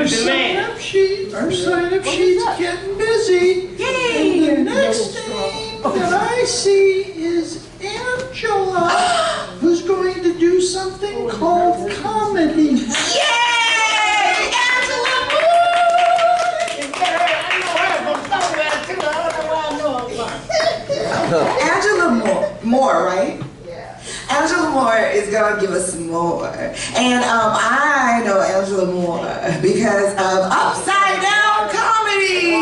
our sign-up sheet's getting busy. Yay! And the next thing that I see is Angela, who's going to do something called comedy. Yay! Angela Moore! Angela Moore, right? Angela Moore is gonna give us some more. And I know Angela Moore because of Upside Down Comedy,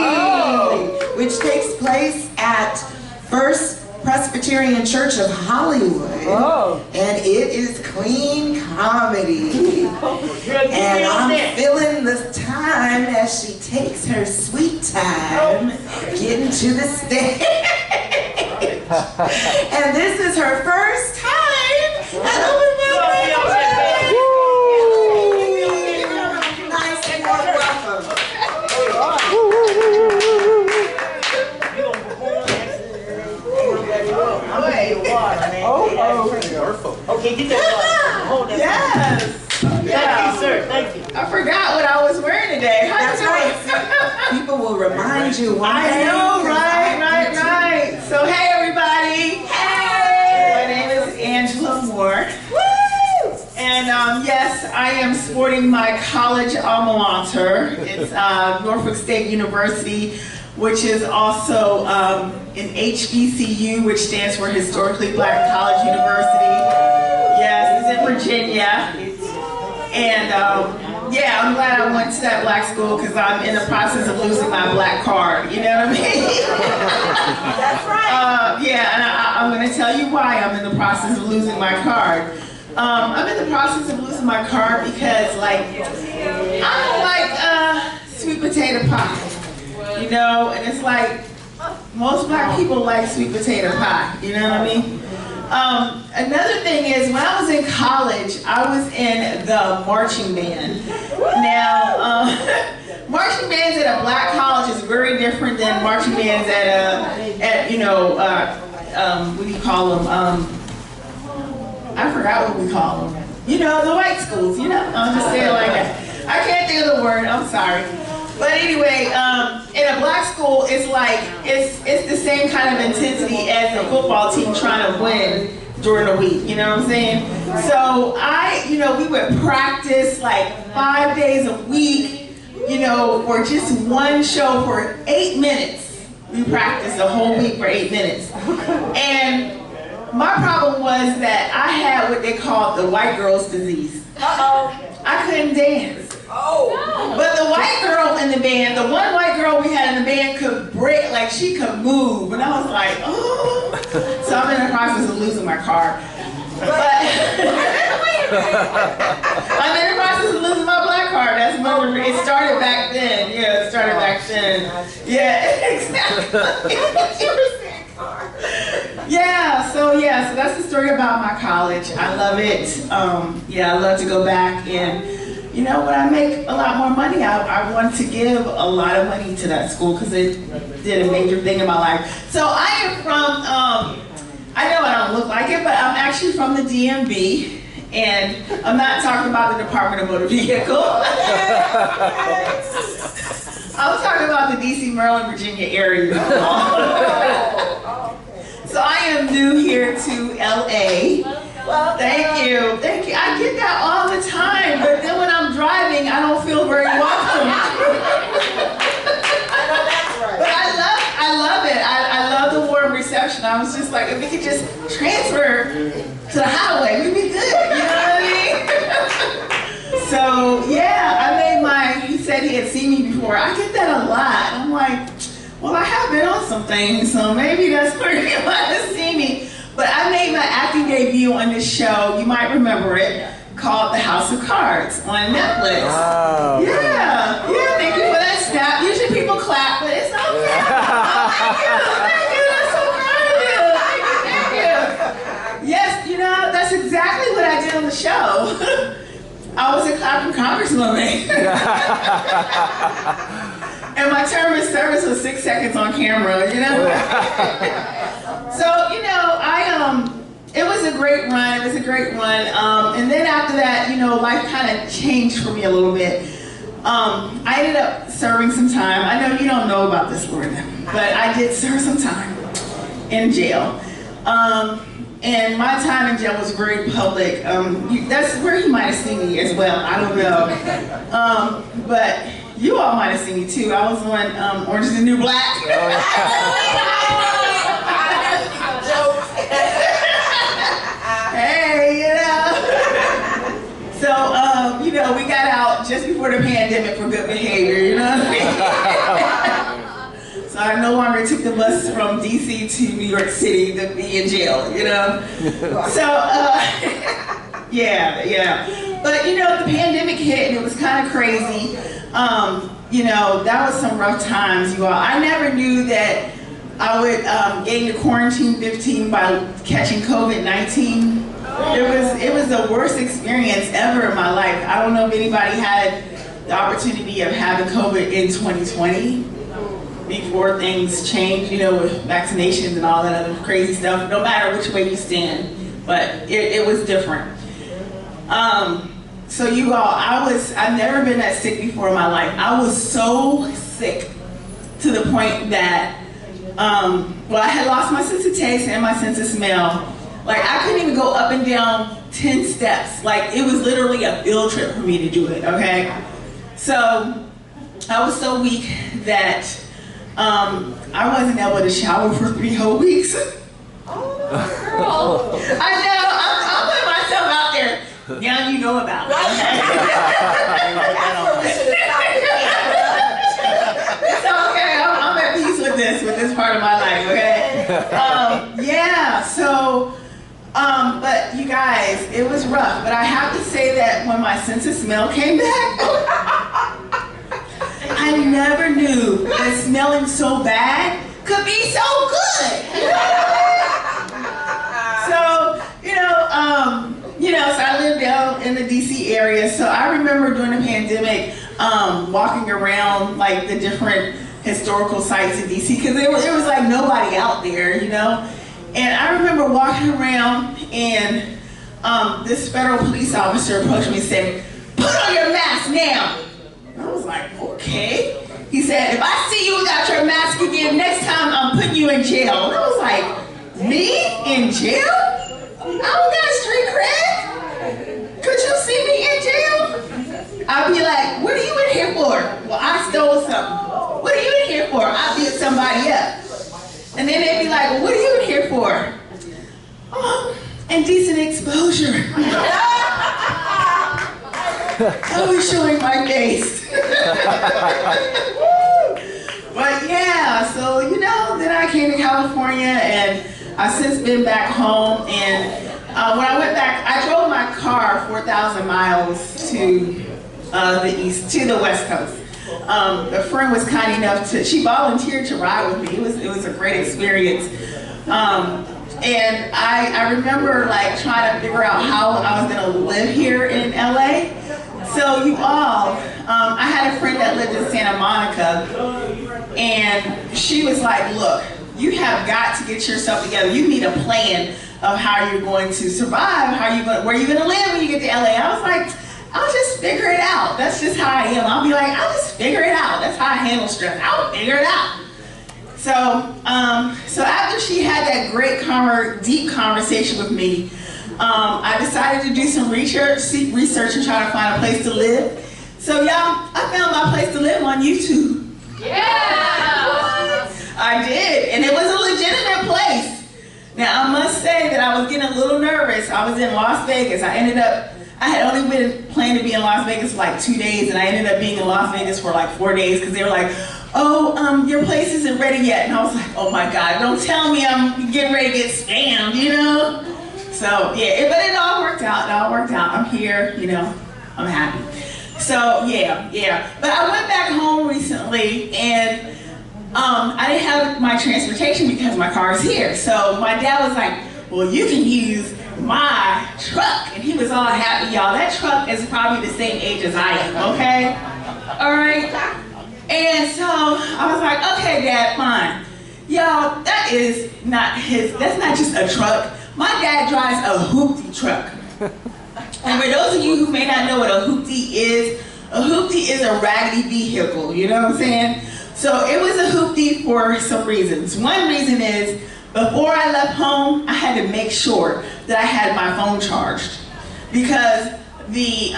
which takes place at First Presbyterian Church of Hollywood. And it is clean comedy. And I'm feeling the time as she takes her sweet time getting to the stage. And this is her first time. Nice and warm welcome. Okay, get that water. Hold that. Yes. Thank you, sir. Thank you. I forgot what I was wearing today. That's right. People will remind you one day. I know, right. So hey everybody. Hey. My name is Angela Moore. Woo! And yes, I am sporting my college alma mater. It's Norfolk State University, which is also an HBCU, which stands for Historically Black College University. Yes, it's in Virginia. And yeah, I'm glad I went to that black school because I'm in the process of losing my black card. You know what I mean? That's right. Yeah, and I'm going to tell you why I'm in the process of losing my card. I'm in the process of losing my card because, like, I don't like sweet potato pie. You know, and it's like most black people like sweet potato pie. You know what I mean? Another thing is, when I was in college, I was in the marching band. Now, marching bands at a black college is very different than marching bands at you know, what do you call them? I forgot what we call them. You know, the white schools, you know? I'll just say it like that. I can't think of the word, I'm sorry. But anyway, in a black school, it's like, it's the same kind of intensity as a football team trying to win during the week, you know what I'm saying? So you know, we would practice like 5 days a week, you know, for just one show for 8 minutes. We practiced the whole week for 8 minutes. And my problem was that I had what they called the white girl's disease. I couldn't dance. But the white girl in the band, the one white girl we had in the band could break, like she could move. And I was like, oh. So I'm in the process of losing my car. But I'm in the process of losing my black card. That's when it started back then. Yeah, it started back then. Yeah, exactly. Yeah, so that's the story about my college. I love it. Yeah, I love to go back, and you know, when I make a lot more money, I want to give a lot of money to that school because it did a major thing in my life. So I am from, I know I don't look like it, but I'm actually from the DMV, and I'm not talking about the Department of Motor Vehicle. I'm talking about the DC, Maryland, Virginia area. So I am new here to LA. Well, thank you. I get that all the time, but then when I'm driving, I don't feel very welcome. I know that's right. But I love it. I love the warm reception. I was just like, if we could just transfer to the highway, we'd be good. You know what I mean? So yeah, I made he said he had seen me before. I get that a lot. I'm like, well, I have been on some things, so maybe that's where you want to see me. But I made my acting debut on this show, you might remember it, called The House of Cards on Netflix. Wow. Yeah, thank you for that snap. Usually people clap, but it's okay. Thank you, that's so kind of you. Thank you. Yes, you know, that's exactly what I did on the show. I was a clapping congresswoman. And my term of service was 6 seconds on camera, you know? So, you know, it was a great run, and then after that, you know, life kind of changed for me a little bit. I ended up serving some time. I know you don't know about this, Lorna, but I did serve some time in jail. And my time in jail was very public. That's where you might have seen me as well. I don't know. But you all might have seen me too. I was on Orange is the New Black. Hey, you know. So, you know, we got out just before the pandemic for good behavior, you know what I mean? So I no longer took the bus from DC to New York City to be in jail, you know? So, yeah. But, you know, the pandemic hit and it was kind of crazy. You know, that was some rough times, you all. I never knew that I would get into quarantine 15 by catching COVID-19. It was the worst experience ever in my life. I don't know if anybody had the opportunity of having COVID in 2020 before things changed, you know, with vaccinations and all that other crazy stuff, no matter which way you stand, but it was different. So you all, I've never been that sick before in my life. I was so sick to the point that, well, I had lost my sense of taste and my sense of smell. Like, I couldn't even go up and down 10 steps. Like, it was literally a field trip for me to do it, okay? So, I was so weak that I wasn't able to shower for 3 whole weeks. Oh, girl. I know, I'm putting myself out there. Now you know about it, okay? It's okay, I'm at peace with this part of my life, okay? Yeah, so, but you guys, it was rough, but I have to say that when my sense of smell came back, I never knew that smelling so bad could be so good. So, so I lived down in the DC area, so I remember during the pandemic, walking around like the different historical sites in DC, because there was like nobody out there, you know? And I remember walking around and this federal police officer approached me and said, "Put on your mask now." And I was like, okay. He said, "If I see you without your mask again, next time I'm putting you in jail." And I was like, me in jail? I don't got street cred. Could you see me in jail? I'd be like, "What are you in here for?" "Well, I stole something." "What are you in here for?" "I beat somebody up." And then they'd be like, "Well, what are you in here for?" "Oh, indecent exposure." I was showing my face. But yeah, so you know, then I came to California and I've since been back home. And when I went back, I drove my car 4,000 miles to the east, to the West Coast. A friend was kind enough she volunteered to ride with me. It was a great experience. And I remember like trying to figure out how I was gonna live here in LA. So you all, I had a friend that lived in Santa Monica, and she was like, "Look, you have got to get yourself together. You need a plan of how you're going to survive, where you're gonna live when you get to LA." I was like, "I'll just figure it out. That's just how I am." I'll be like, "I'll just figure it out. That's how I handle stress. I'll figure it out." So, so after she had that great, deep conversation with me, I decided to do some research and try to find a place to live. So y'all, I found my place to live on YouTube. Yeah! I did, and it was a legitimate place. Now I must say that I was getting a little nervous. I was in Las Vegas. I had only been planning to be in Las Vegas for like 2 days, and I ended up being in Las Vegas for like 4 days because they were like, "Oh, your place isn't ready yet." And I was like, "Oh my God, don't tell me I'm getting ready to get scammed, you know?" So yeah, but it all worked out. I'm here, you know, I'm happy. So yeah. But I went back home recently and I didn't have my transportation because my car is here. So my dad was like, "Well, you can use my truck." And he was all happy, y'all. That truck is probably the same age as I am, okay? All right? And so I was like, "Okay, Dad, fine." Y'all, that's not just a truck. My dad drives a hoopty truck. And for those of you who may not know what a hoopty is, A hoopty is a raggedy vehicle, you know what I'm saying? So it was a hoopty for some reasons. One reason is, before I left home, I had to make sure that I had my phone charged. Because the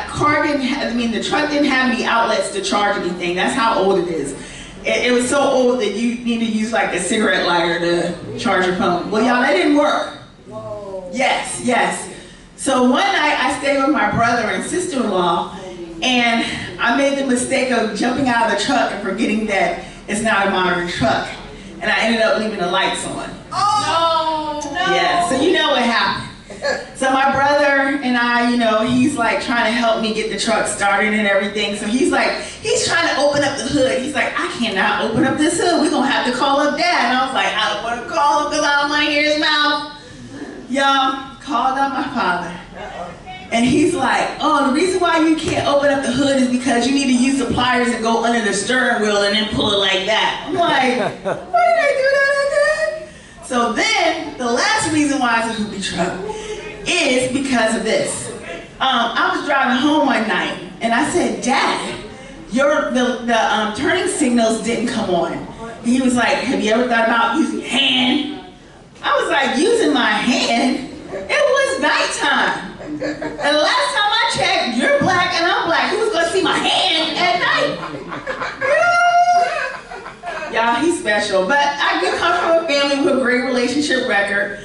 car didn't have, the truck didn't have any outlets to charge anything. That's how old it is. It was so old that you need to use like a cigarette lighter to charge your phone. Well, y'all, that didn't work. Whoa. Yes. So one night I stayed with my brother and sister-in-law, and I made the mistake of jumping out of the truck and forgetting that it's not a modern truck. And I ended up leaving the lights on. Oh, no. Yeah, so you know what happened. So my brother and I, he's like trying to help me get the truck started and everything. So he's trying to open up the hood. He's like, I cannot open up this hood. We're going to have to call up Dad. And I was like, I don't want to call him because I don't want to hear his mouth. Y'all, called up my father. And he's like, oh, the reason why you can't open up the hood is because you need to use the pliers and go under the steering wheel and then pull it like that. I'm like, why did I do that like that? So then, the last reason why it's a hoopty truck is because of this. I was driving home one night and I said, Dad, the turning signals didn't come on. And he was like, have you ever thought about using your hand? I was like, using my hand? It was nighttime. And the last time I checked, you're black and I'm black. Who's gonna see my hand at night? Y'all, he's special. But I do come from a family with a great relationship record.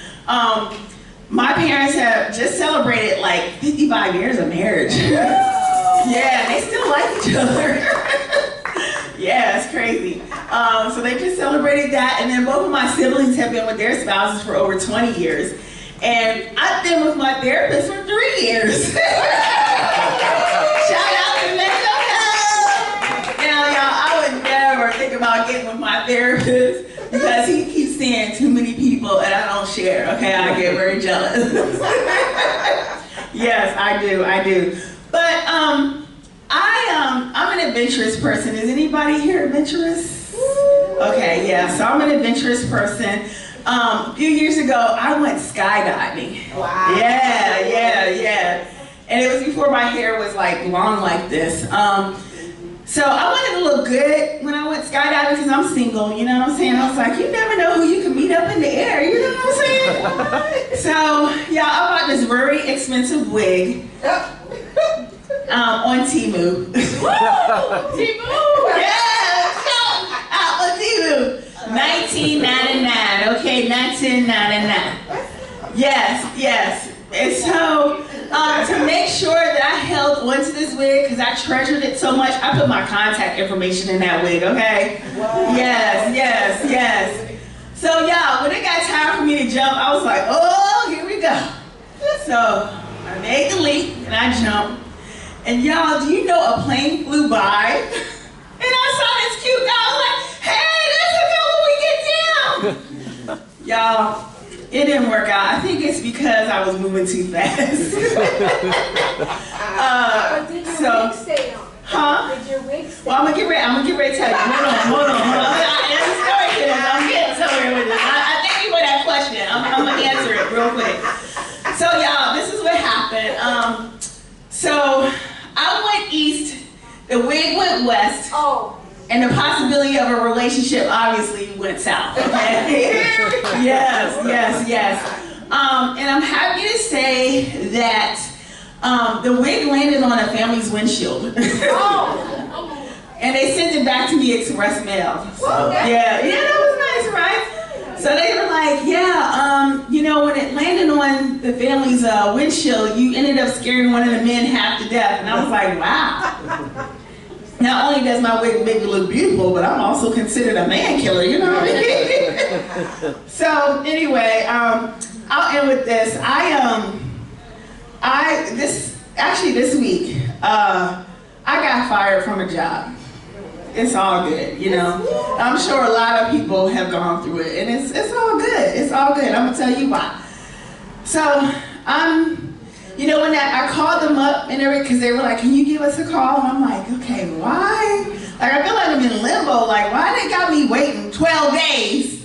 My parents have just celebrated like 55 years of marriage. Yeah, they still like each other. Yeah, it's crazy. So they just celebrated that, and then both of my siblings have been with their spouses for over 20 years. And I've been with my therapist for 3 years. Shout out to mental health. Now, y'all, I would never think about getting with my therapist because he keeps saying too many people and I don't share. Okay, I get very jealous. Yes, I do. But I'm an adventurous person. Is anybody here adventurous? Okay, yeah. So I'm an adventurous person. A few years ago, I went skydiving. Wow. Yeah. And it was before my hair was like long like this. So I wanted to look good when I went skydiving because I'm single, you know what I'm saying? I was like, you never know who you can meet up in the air, you know what I'm saying? So, yeah, I bought this very expensive wig on Temu. Temu! Yeah, out on Temu. $19.99, okay, $19.99. Yes. And so, to make sure that I held onto this wig, because I treasured it so much, I put my contact information in that wig, okay? Wow. Yes. So, y'all, when it got time for me to jump, I was like, oh, here we go. So, I made the leap, and I jumped. And y'all, do you know a plane flew by? And I saw this cute guy, I was like, hey, let's go when we get down. Y'all, it didn't work out. I think it's because I was moving too fast. But did your wig stay on? Huh? Did your wig stay Well, I'm gonna get ready to tell you. Hold on. There's a story to this. I'm getting somewhere with this. I thank you for that question. I'm gonna answer it real quick. So, y'all, this is what happened. So I went east, the wig went west. Oh. And the possibility of a relationship obviously went south, okay? Yes. And I'm happy to say that the wig landed on a family's windshield. Oh. And they sent it back to me express mail. So, yeah, that was nice, right? So they were like, when it landed on the family's windshield, you ended up scaring one of the men half to death. And I was like, wow. Not only does my wig make me look beautiful, but I'm also considered a man killer, you know what I mean? So anyway, I'll end with this. This week, I got fired from a job. It's all good, you know. I'm sure a lot of people have gone through it, and it's all good. It's all good. I'm gonna tell you why. So when I called them up and everything, because they were like, can you give us a call? And I'm like, okay, why? Like, I feel like I'm in limbo. Like, why they got me waiting 12 days?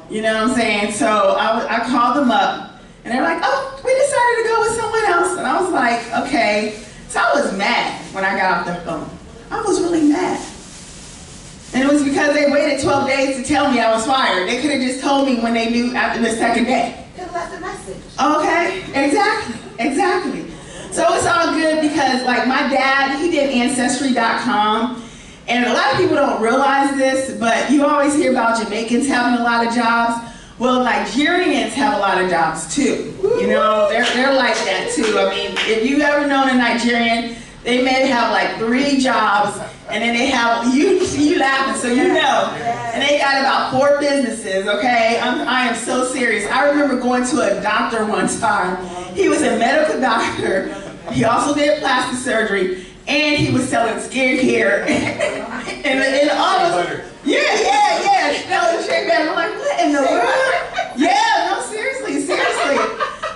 You know what I'm saying? So I called them up, And they're like, oh, we decided to go with someone else. And I was like, okay. So I was mad when I got off the phone. I was really mad. And it was because they waited 12 days to tell me I was fired. They could have just told me when they knew after the second day. Could have left a message. Okay, exactly. So it's all good because like my dad, he did Ancestry.com. And a lot of people don't realize this, but you always hear about Jamaicans having a lot of jobs. Well, Nigerians have a lot of jobs too. You know, they're like that too. I mean, if you've ever known a Nigerian, they may have like 3 jobs, and then they have, you laughing, so you know. And they got about 4 businesses, okay? I am so serious. I remember going to a doctor one time. He was a medical doctor. He also did plastic surgery, and he was selling skincare. and all of, yeah. No, shake that. I'm like, what in the world? Yeah, no, seriously.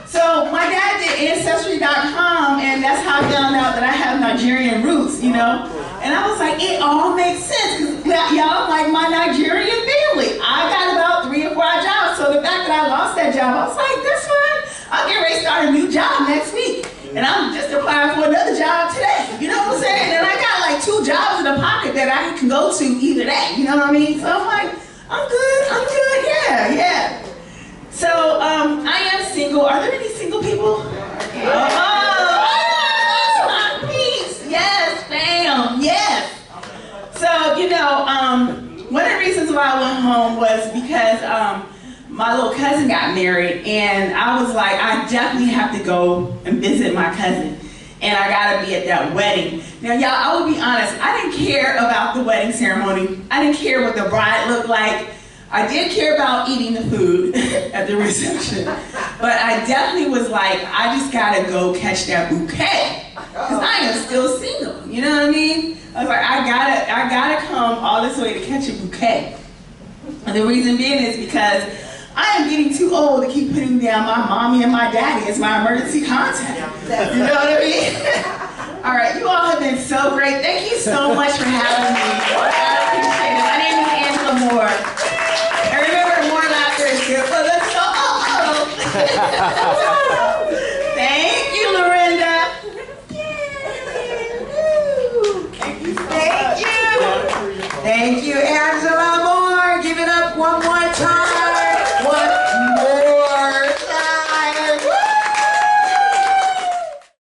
So my dad did Ancestry.com, and that's how I found out that I have Nigerian roots, you know? And I was like, it all makes sense, because y'all like my Nigerian family. I got about 3 or 4 jobs, so the fact that I lost that job, I was like, that's fine. I'll get ready to start a new job next week. And I'm just applying for another job today. You know what I'm saying? And I got like 2 jobs in the pocket that I can go to either day. You know what I mean? So I'm like, I'm good. Yeah. So I am single. Are there any single people? Oh, my piece. Yes, fam. Yes. So, you know, one of the reasons why I went home was because my little cousin got married, and I was like, I definitely have to go and visit my cousin, and I gotta be at that wedding. Now, y'all, I will be honest, I didn't care about the wedding ceremony. I didn't care what the bride looked like. I did care about eating the food at the reception, but I definitely was like, I just gotta go catch that bouquet, because I am still single, you know what I mean? I was like, I gotta come all this way to catch a bouquet. And the reason being is because I am getting too old to keep putting down my mommy and my daddy as my emergency contact. You know what I mean? All right, you all have been so great. Thank you so much for having me. I appreciate it. My name is Angela Moore. And remember, more laughter is good for the soul. Thank you, Lorinda. Thank you. Thank you, Angela.